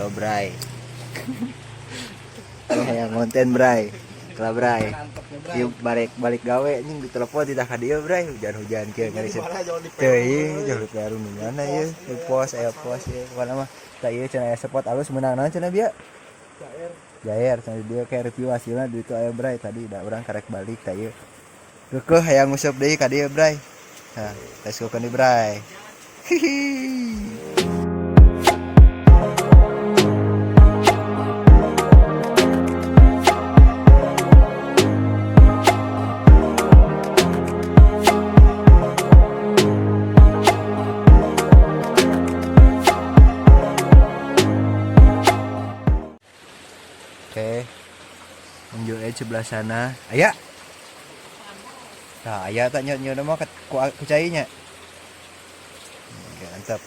Halo Bray. Yang konten Bray. Kalau Bray. Yuk balik gawe anjing ditelepon tidak ka dieu Bray. Hujan-hujan kieu ngariseun. Teuing jauh baru nu mana ieu? Pos ya. Mana mah tah ieu cenah spot alus menang naon cenah bieu? Jair cenah dia kayak review hasilna di itu aya Bray tadi da urang karek balik tah ieu. Keukeuh hayang nguseup deui ka dieu Bray. Nah, tes kukeun di Bray. Hihi. Oke, menuju sebelah sana. Aya. Nah, aya tak nyo nama ku cainya. Oke, mantap.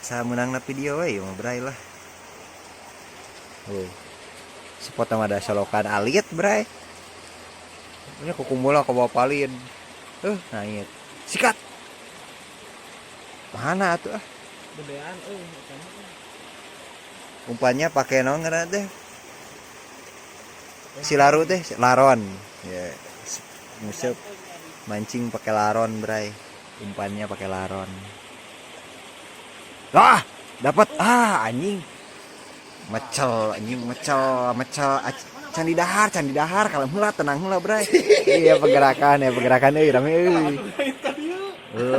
Sa menangna video we mah Bray lah. Spot mah ada solokan alit Bray. Nya kukumula ka bawa palin. Naik. Sikat. Mana atuh ah? Gedean Umpannya pakai naon ngaranna teh? Silaru teh, laron. Ya, museup mancing pakai laron, Bray. Umpannya pakai laron. Ah, dapat anjing. Mecel anjing, mecel. Candi dahar kalau heula tenang heula, Bray. Iya pergerakan euy rame euy.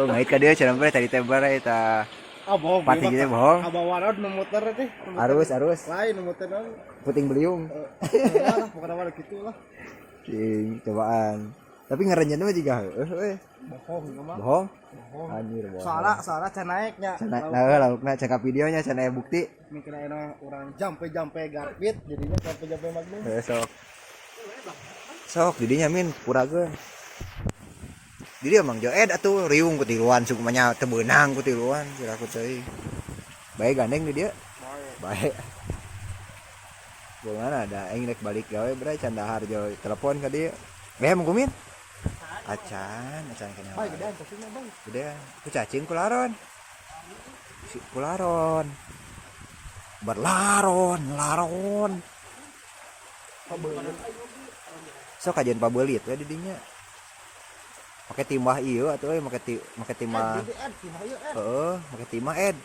Ngait ka dieu cenah Bray tadi teh Bray tah. bohong. Pati gitu bohong. Abawarod memuter teh. Arus. Lain memuter naon. Puting beliung. Lah, pokona mah kitu lah. Cobaan. Tapi ngaranjeun mah juga heueuh. Bohong. Anjir bohong. Salah can naiknya. Nah, laukna cek videonya can aya bukti. Mikir aya urang jampe garpit jadinya jampe magnum. Sok didinya min purageun. Jadi emang Joed atuh riung ku tiluan suku mah teu beunang ku tiluan kira aku teuing. Bae gandeng di dieu. Bae. Gimana ada aing rek balik gawe Bray can dahar jo telepon ka dieu. Emang kumin? Acan kenapa? Bae gedean cacingna bae. Gedean. Ku cacing kularon. Si kularon. Laron. Sok kajian pabeulit we di dinya. Make timah ieu atuh make timah. Heeh, make timah ed.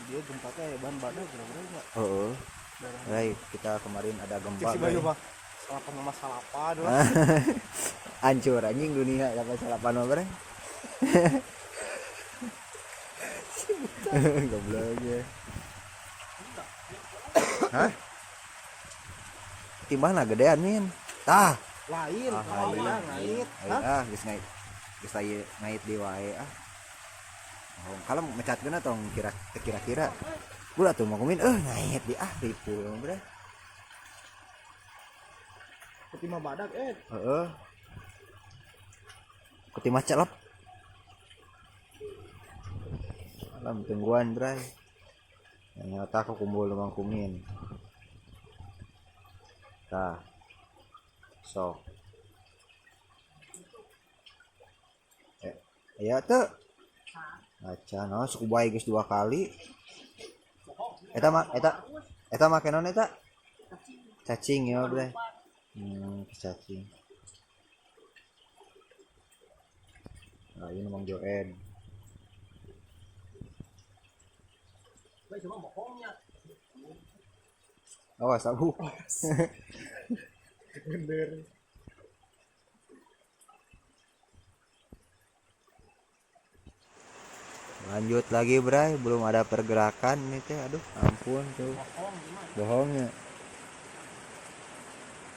Dia gempa teh bahan badak kira-kira. Heeh. Baik, kita kemarin ada gempa. Si Bayu mah salapan Hancur anjing dunia dapat salapan mah bareng. Goblok ya. Hah? Timahna gedean min. Tah. Lain, ngait. Geus ngait di wae kalau mecatkeun tong kira-kira. Gula tuh mau kumin ngait di ripu Bray. Ketimah badak Heeh. Ketimah celep. Alam tungguan Bray. Yang nyata aku kumpul mang kumin. Tah. Sok. Ya tuh. Acan, suku bae geus 2 kali. Eta make naon eta? Cacing ya, Bray. Cacing. Nah, ini Mang Joen. Awas, sabu. Bener. Lanjut lagi Bray, belum ada pergerakan nih teh. Aduh, ampun tuh. Bohongnya.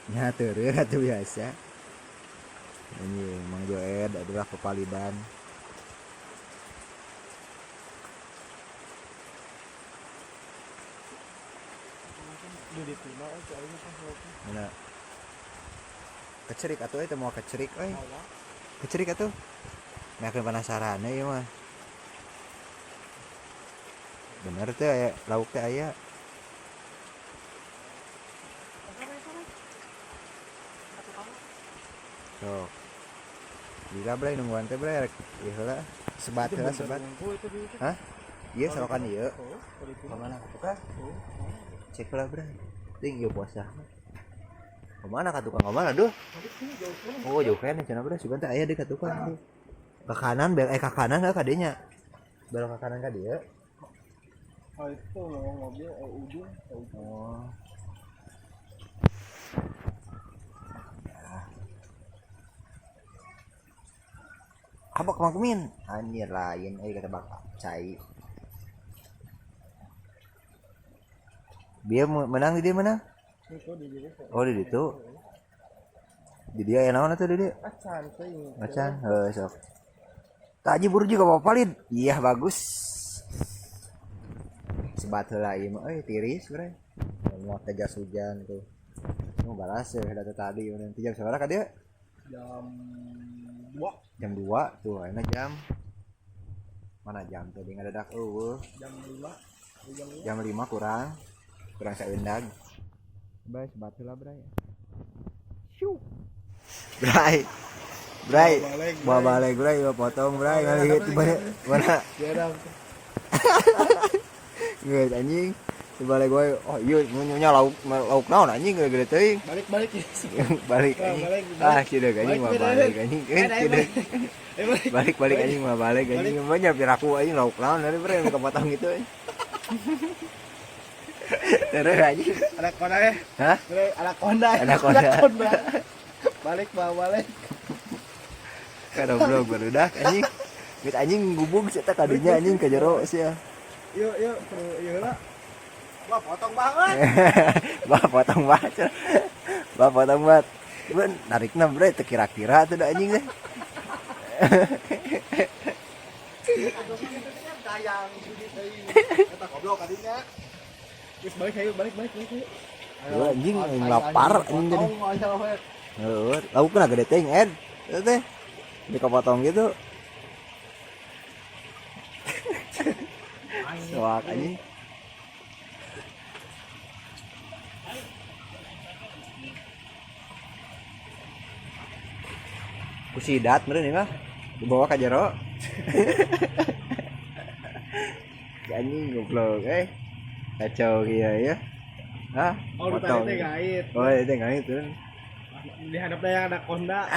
Teureun atuh biasa. Ini Mang Joed adalah kepalidan. Mana? Kecerik atuh eta mau kecerik euy. Kecerik atuh. Makin penasaran ya mah. Bener teh aya lauk teh aya. Sok. Gila bray nungguan teh bray rek ieu heula sebat heula sebat. Hah? Iya sorokan ieu. Kemana? Tukang? Cek lah bray. Ting ieu puasa. Kemana ka tukang kemana duh? Oh jauh kan cenah bray sugan teh aya deui ka tukang tuh. Ke kanan ke kanan ka dinya. Belok ke kanan ka dieu. Oh itu mobil ujung. Oh. Apa kemangkumin? Anjir lain, kata bakal cai. Dia menang di dia menang. Oh di itu. Di dia yang naon atuh di dia? Acan, sok. Taji buru juga apa lid? Iya bagus. Sebat heula ieu mah tiris bre. Mau tejas hujan tuh. Nu balas data tadi mun jam sabaraha ka dia? Jam 2. Jam 2 tuh enak jam. Mana jam tadi ngadadak eueuh. Jam 5. Jam 5 kurang saeundag. Bray sebat heula bray. Syuk. Bray. Bawa balik bray, bawa potong bray, ngalihat mana? Ya dah. Ngeut anjing. Balik gue, oh iya nyonya lauk naon anjing gede teuing. Balik ya. Balik anjing. Ah kieu anjing mah balik anjing. Balik anjing mah balik anjing. Mah nya piraku anjing lauk naon dari bray nu kapotong gitu. Terus anjing. Anaconda ya? Hah? Anaconda. Balik. Kada blog barudak anjing. Mit anjing gubug sia teh kadinya anjing ka jero sia. Yuk lah. Wah, potong banget. Potong banget. Ben narikna bre teu kira-kira tuh da anjing teh. Sayang eta goblok kadinya. Geus balik. Ayo anjing lapar anjing tadi. Heuh, laukna gede teh Ed. Itu teh. Dikapotong gitu. Soak anjing. Kusidat meureun mah dibawa ka jero. Anjing goblok kacau ieu ya. Hah? Oh, tadi teh gait. Oh, itu gait tuh. Di hadapna yang anaconda.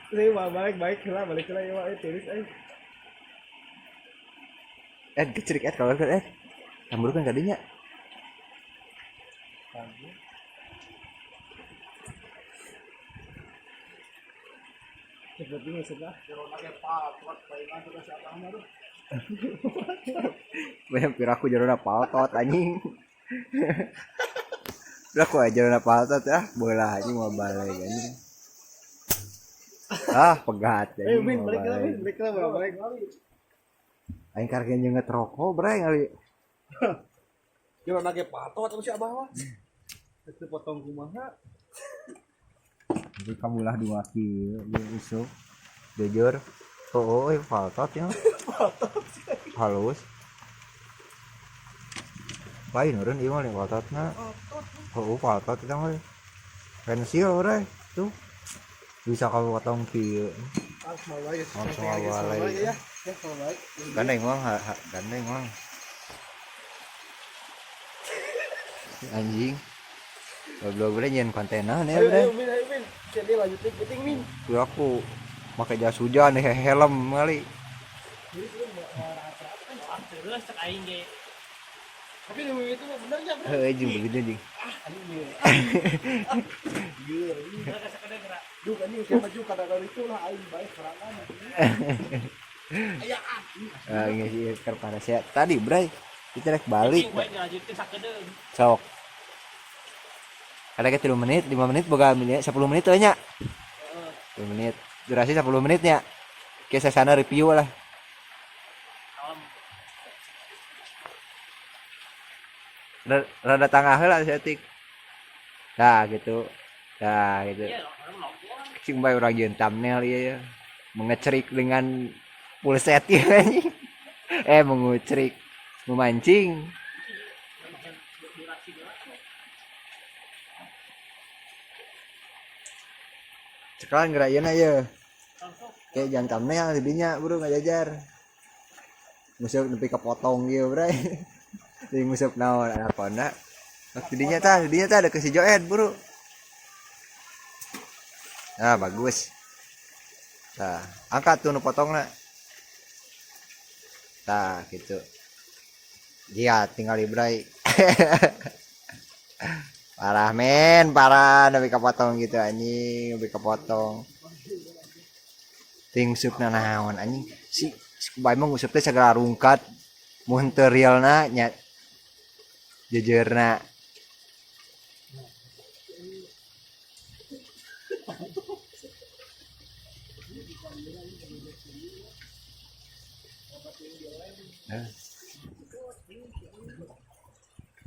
Sih balik heula ya tulis Kecirik kalau kan Camburkan kadinya. Sepertinya sudah. Corona ge paltot palingan sudah siapa mah. Banyak piraku jarona paltot anjing. Udah kok jarona paltot ya, bola anjing mau balik anjing. Pegat anjing. Min balik lah balik. Aing karek nyeunget rokok bre ngali. Corona ge paltot atuh si abah mah. Teu potong kumaha. Jadi kamulah 2 kilo isuk. Jujur. Oh, paltot ya. Halus. Lain urang ieu mah paltotna. Oh, paltot eta mah. Pensil ore tuh. Bisa kamu potong kieu. Assalamualaikum ya. Gandeng mah. Anjing. Goblok bre nyen kontenna nih bre. Jadi lanjutin penting min. Tuh aku pakai jas hujan nih helm kali. Terus cek aing ge. Tapi demi itu benernya bro. Heeh jeung begitu jeung. Geur. Duh anjing siapa maju kadang-kadang itu lah aing baik serangan. Aya Ngisi kepada saya tadi bre. Kita rek balik. Sok. Ada ke 3 menit, 5 menit boga 10 menit we nya. 10 menit. Durasi 10 menit nya. Ke sasana review lah. Rada tengah heula setik. Nah gitu. Cing bae urang jeung thumbnail ieu ya. Mengecerik dengan full set ya anjing. Mengucrik, memancing. Sekarang gerak ieu na ye. Kayak jantamnya didinya buru ngajajar. Nguseup nepi ka potong ieu, Bray. Di nguseup naon anakona. Didinya tah ada ke si Joed buru. Nah, bagus. Nah, angkat tuh nu potongna. Tah, gitu. Dia tinggal di Bray. Parah men, parah nepi kapotong gitu anjing, nepi kapotong. Ting supna naon anjing. Si kubay mah nguseup teh sagala rungkat. Mun teu realna nya jejeurna.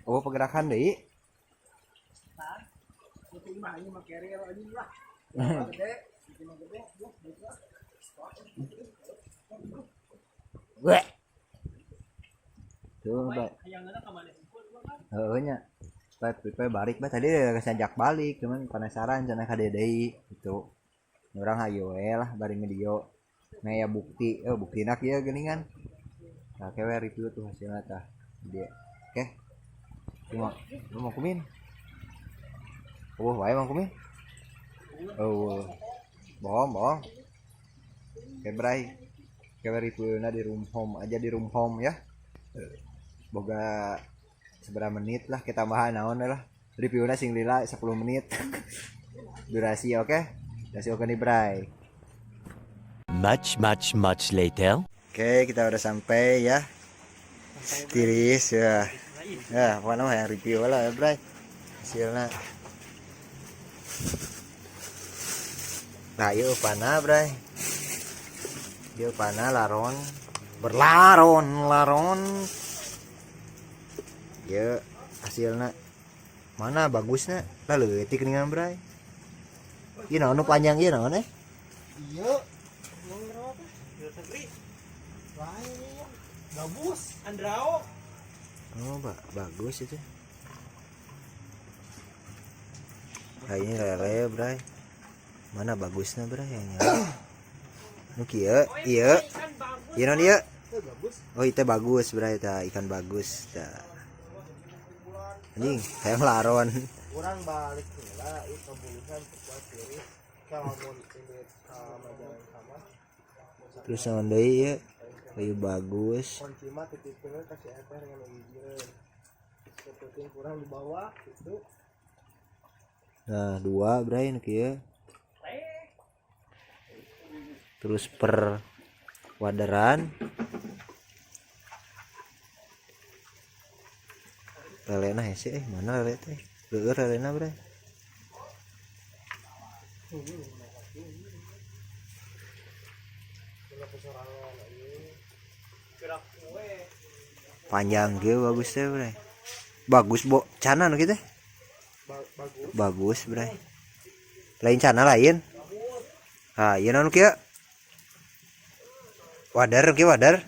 Oh, pergerakan deui. Weh. Tuh, Pak. Heeh nya. Pak balik Pak tadi geus ngajak balik, cuman penasaran cenah ka deui gitu. Urang hayu we lah bari video. Nah ya bukti, buktina kieu geuningan. Nah, kewe review tuh hasilnya tah. Dia. Oke. Lu mau kumin? Oh, wae mau kumin? Oh. Bohong. Oke, Bray. Kewe reviewna di room home aja di room home ya. Boga seberapa menit lah kita bahan naon lah. Reviewna sing lila 10 menit. Durasi oke? Durasi oke nih, Bray. Much later. Oke, kita udah sampai ya. Tiris ya. Ya, mana yang review lah ya, Bray. Hasilnya. Nah, yuk panah, Bray. Yuk panah laron. Laron. Yuk hasilnya. Mana bagusnya? Lah leutik dengan, Bray. Ieu naon nu panjang ieu naon eh? Iya. Gabus, Andrao. Oh, bagus itu. Nah, ini lele, Bray. Mana bagusnya, Bray? Yang nyala. Nu kieu, ieu. Ieu naon ieu? Oh, itu bagus, Bray, tah ikan bagus tah. Anjing, kayak laron. Kurang balik heula ieu kabulusan buat kiri. Kalau mau ini majalah sama. Terus naon deui ieu? Kayu bagus. Kunci mah titipkeun kasih eta dengan hijieun. Seperti kurang di bawah itu. Nah, 2, Bray, nu kieu. Terus per waderan. Lelena hese mana lele teh? Leueur lelena, Bray. Panjang ge bagus teh, Bray. Bagus, Bo. Cana nu kitu teh? Bagus, Bray. Lain cana lain. Ah, ieu naon kieu? Wadar kieu wadar.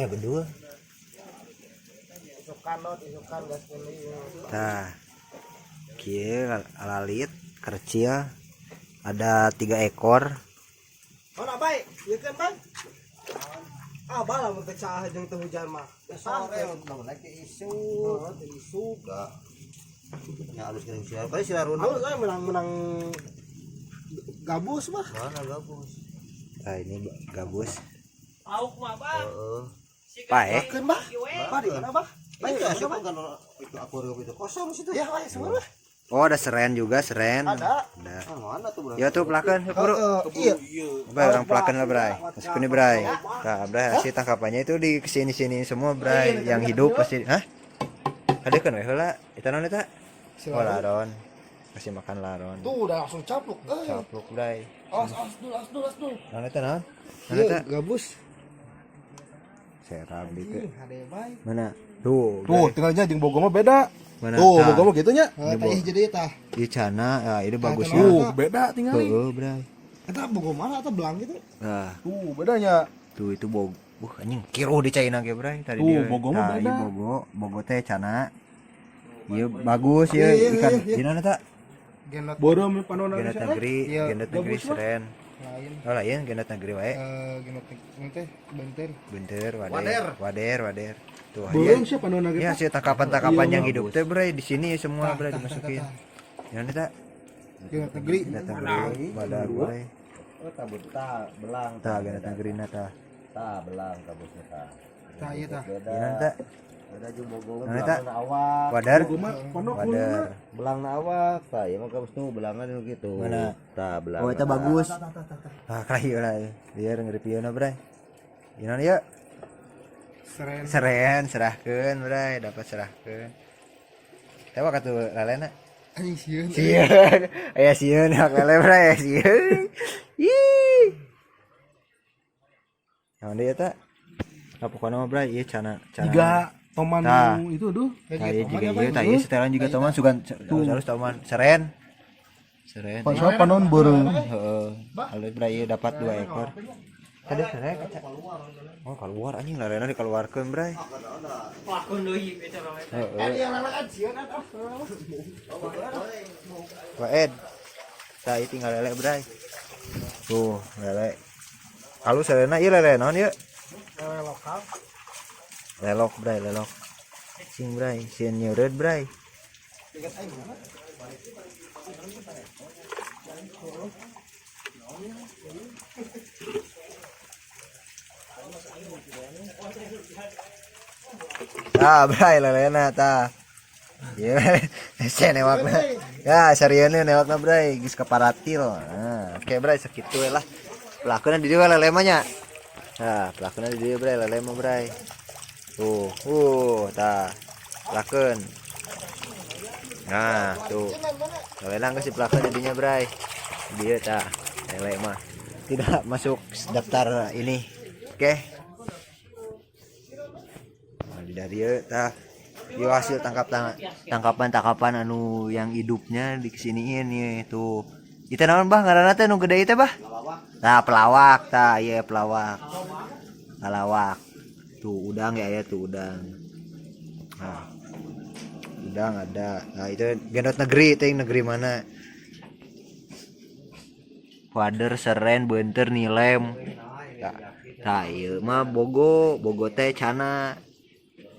Berdua. Isukan gas ini. Nah, kieu lalit kecil. Ada 3 ekor. Mana baik? Ieu kan, Bang? Ah, bala mun pecah jeung teu hujan mah. Sore udah naik ke isu. Isu ka. Ya halus kirim siar. Kali silarun. Halus menang gabus mah. Mana gabus? Ah, ini gabus. Pauk mah, Bang. Heeh. Pae. Keun, Bah. Bah di mana, Bah? Baik Itu ya, kan itu akuarium itu kosong situ. ya, baik semua. Oh, ada seren juga, seren. Ada. Mana tuh, Bro? Ya tuh pelakan, Bro. Iya. Bray, orang pelakan lah, Bray. Masukin nih, Bray. Nah, Bray, hasil tangkapannya itu di kesini-sini semua, Bray. Yang hidup pasti, hah? Ada kan, heula. Itu naon eta? Oh, laron. Kasih makan laron. Tuh udah langsung capluk. Capluk, Bray. Awas dulu. Naon eta naon? Naon Iya, eta? gabus. Serap gitu. Ada baik. Mana? Tuh. Tuh, tinggalnya jeung Bogor mah beda. Mana? Tuh, Nah, Bogor mah gitu nya. Teh jadi tah. di cana, ya ini bagusnya. Tuh, beda tinggalnya. Tuh, Bray. Eta bogo mana atau belang gitu? Nah, Tuh, bedanya. tuh itu bog. Anjing kiro di China ge, Bray. Tadi Tuh, dia. bogo mah Nah, beda. Bogo teh cana. Iya bagus ya Iya, ikan. iya. Di mana tak? Genot Borom panona Genot bisa. negeri, Iya, genot negeri bagus, Mas. seren. lain. Oh lain genot negeri wae. Genot teh benter. Bener, wader. Tuh, Borom sih panona ya gitu. sih tangkapan-tangkapan Iya, yang bagus. hidup teh bre di sini semua bre dimasukin. Yang ini tak Genot negeri. genot negeri, badak bre. Oh, tabut ta belang Tah genot negeri na tah. ta belang tabutnya ta. Tah ieu tah. Ini tak Beda jeung bogo Nah, eta. belang na awak. wadar, Guma panok wadar. Belang na awak ta, ya mah kabus nu belangan nu gitu. Mana? Ta belang. Oh, itu bagus. Ah, kayu lah. Biar ngeripieuna bre. Ieu ya. Seren. Seren serahkeun bre, dapat serahkeun. Tahu ka tuh lalena? Anjing sieun. Sieun. Aya sieun hak lele bre, sieun. Ih. Naon deui eta? Pokona mah bre, ieu cana. Tiga toman Tah. nu itu tuh. Tah juga ieu tah ieu setelan juga toman sugan harus toman seren. Seren. Pasal panon borom. Heeh. Alus bre ieu dapat 2 ekor. Tadi seren kaca. Oh, keluar anjing larena dikeluarkeun bre. Lakon deui eta mah. Heeh. Waed. Tah ieu tinggal lele bray. Tuh, lele. Kalau serena ieu lele naon ieu? Lele lokal. Lelok bray, lelok. Sing bray, sieun nyeureud bray. Tah bray lelena tah. Ieu saya newakna. Ya, sarieuna newakna bray, geus kaparatil. Nah, oke bray sakitu we lah. Pelakuna di dieu lele mah nya. Nah, pelakuna di dieu bray lele mah bray. Tah. Pelakeun. Nah, tuh. Lele geus dipelakeun di dinya bray. Dieu tah, lele mah. Tidak masuk daftar ini. Oke. Nah, di dieu tah. Yo hasil tangkapan anu yang hidupnya dikesiniin nih tuh. Itu naon bah ngaranna teh nu gede teh bah? Nah, pelawak tah, iya pelawak. Pelawak. Tuh udang ya tuh udang. Nah. Udang ada. Nah, itu genot negeri teh negeri mana? Wader, seren, beunteur, nilem. Tah, ieu mah bogo teh cana.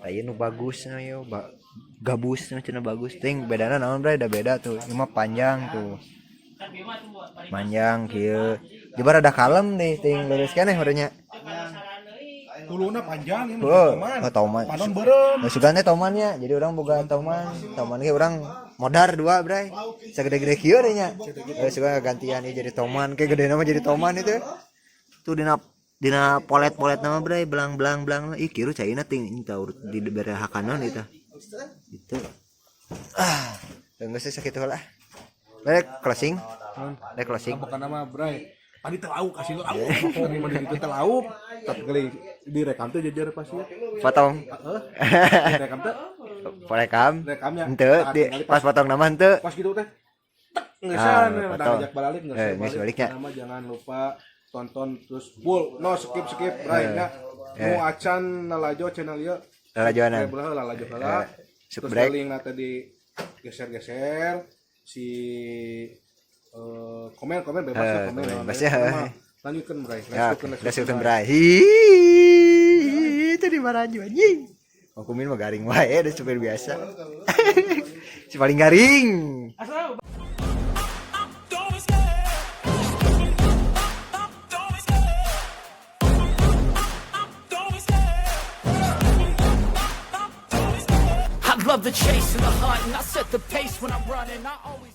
Ayo nu bagus na yo, gabus na cenah bagus. Ting bedana naon bre, da beda tuh. Ini mah panjang tuh. Panjang kieu. Jibar ada kalem nih, ting lurus keneh urangnya. Tuluna panjang ini. Oh, toman. Panon borom. Sugan teh tomannya. Jadi orang boga toman. Toman ge urang modar 2 bre. Sagede-gede kieu teh nya. Sugan gantian ieu jadi toman, kayak gede nama jadi toman itu. Tuh dina polet-polet nama bre, belang ih kieu caina ting tau di bere hakanon eta. Itu. Geus sakitu lah. Rek closing. Rek closing. Bukan nama bray. Tadi telauk kasih lo aku. Tadi mah itu telauk. Tapi kali direkam tuh jajar pasti. Potong. Direkam tuh. Rekam. Rekamnya. Henteu pas potong nama henteu. Pas gitu teh. Ngesan udah potong. ngajak balik Geus balik ya. Nama jangan lupa tonton terus full skip bray nya. Nu acan nalajo channel ieu. Lalajoanan. Lalajo heula. Terus Subscribe. link tadi geser-geser si komen bebas ya komen bebas ya. Lanjutkan bray. Ya, lanjutkan bray. Itu di Maraju anjing. Aku mah garing wae ada supir biasa. Si paling garing. I love the chase and the hunt, and I set the pace when I'm running. I always